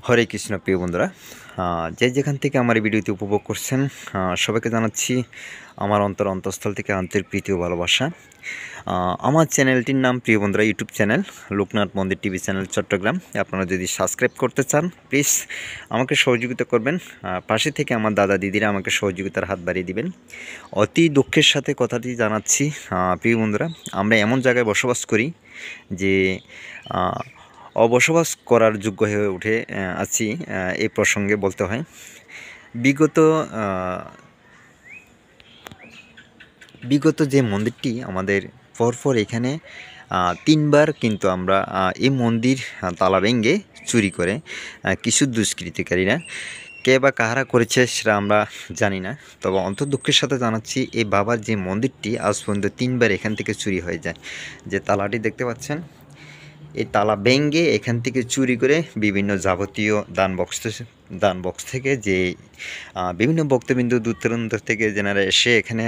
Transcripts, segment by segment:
হরে কৃষ্ণ প্রিয় বন্ধুরা, যে যেখান থেকে আমার এই ভিডিওটি উপভোগ করছেন সবাইকে জানাচ্ছি আমার অন্তঃস্থল থেকে আন্তরিক প্রীতি ও ভালোবাসা। আমার চ্যানেলটির নাম প্রিয় বন্ধুরা ইউটিউব চ্যানেল লোকনাথ মন্দির টিভি চ্যানেল চট্টগ্রাম। আপনারা যদি সাবস্ক্রাইব করতে চান প্লিজ আমাকে সহযোগিতা করবেন। পাশে থেকে আমার দাদা দিদিরা আমাকে সহযোগিতার হাত বাড়িয়ে দিবেন। অতি দুঃখের সাথে কথাটি জানাচ্ছি প্রিয় বন্ধুরা, আমরা এমন জায়গায় বসবাস করি যে অবসবাস করার যোগ্য হয়ে উঠে আছি। এই প্রসঙ্গে বলতে হয় বিগত যে মন্দিরটি আমাদের পরপর এখানে 3বার কিন্তু আমরা এই মন্দির তালা ভেঙে চুরি করে কিছু দুষ্কৃতিকারীরা কে বা কাহারা করেছে সেটা আমরা জানি না। তবে দুঃখের সাথে জানাচ্ছি এই বাবার যে মন্দিরটি আজ পর্যন্ত 3বার এখান থেকে চুরি হয়ে যায়। যে তালাটি দেখতে পাচ্ছেন, এই তালা ভেঙে এখান থেকে চুরি করে বিভিন্ন যাবতীয় দান বক্স থেকে যে বিভিন্ন ভক্তবিন্দু দূর দূরান্ত থেকে যেনারা এসে এখানে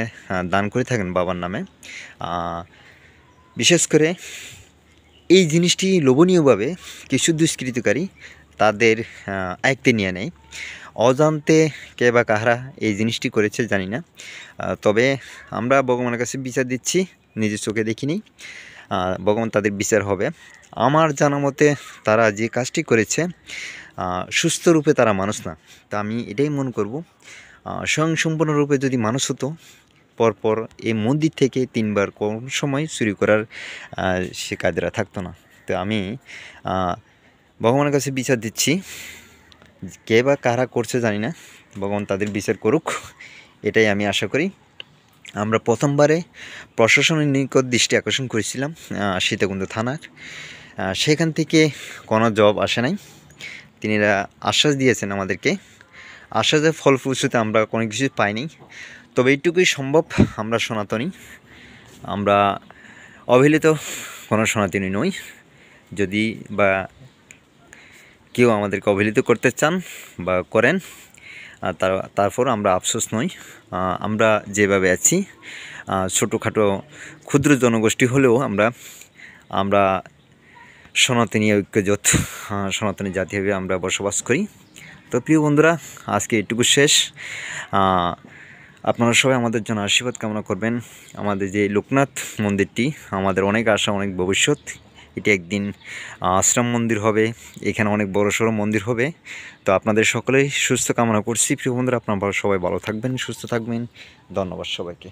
দান করে থাকেন বাবার নামে, বিশেষ করে এই জিনিসটি লোভনীয়ভাবে কিছু দুষ্কৃতকারী তাদের আয়ত্তে নিয়ে নেয়। অজান্তে কে বা কাহারা এই জিনিসটি করেছে জানি না। তবে আমরা ভগবানের কাছে বিচার দিচ্ছি, নিজের চোখে দেখিনি, ভগবান তাদের বিচার হবে। আমার জানা মতে তারা যে কাজটি করেছে সুস্থ রূপে তারা মানুষ না। তা আমি এটাই মনে করব, স্বয়ংসম্পূর্ণরূপে যদি মানুষ হতো পরপর এই মন্দির থেকে 3বার কোন সময় চুরি করার সে কাজেরা থাকতো না। তো আমি ভগবানের কাছে বিচার দিচ্ছি, কে বা কারা করছে জানি না, ভগবান তাদের বিচার করুক, এটাই আমি আশা করি। আমরা প্রথমবারে প্রশাসনের নিকট দৃষ্টি আকর্ষণ করেছিলাম সীতাকুণ্ড থানার, সেখান থেকে কোনো জবাব আসে নাই। তিনিরা আশ্বাস দিয়েছেন আমাদেরকে, আশ্বাসের ফলপ্রসূতে আমরা কোনো কিছু পাইনি। তবে এইটুকুই সম্ভব, আমরা সনাতনী, আমরা অবহেলিত কোনো সনাতনী নই। যদি বা কেউ আমাদেরকে অবহেলিত করতে চান বা করেন, তারপর আমরা আফসোস নই। আমরা যেভাবে আছি ছোটোখাটো ক্ষুদ্র জনগোষ্ঠী হলেও আমরা সনাতনী ঐক্যজোট, সনাতনী জাতি হিসেবে আমরা বসবাস করি। তো প্রিয় বন্ধুরা, আজকে এটুকু শেষ। আপনারা সবাই আমাদের জন্য আশীর্বাদ কামনা করবেন। আমাদের যে লোকনাথ মন্দিরটি আমাদের অনেক আশা, অনেক ভবিষ্যৎ। এটি একদিন আশ্রম মন্দির হবে, এখানে অনেক বড়সড় মন্দির হবে। তো আপনাদের সকলেই সুস্থ কামনা করছি প্রিয় বন্ধুরা, আপনারা সবাই ভালো থাকবেন, সুস্থ থাকবেন। ধন্যবাদ সবাইকে।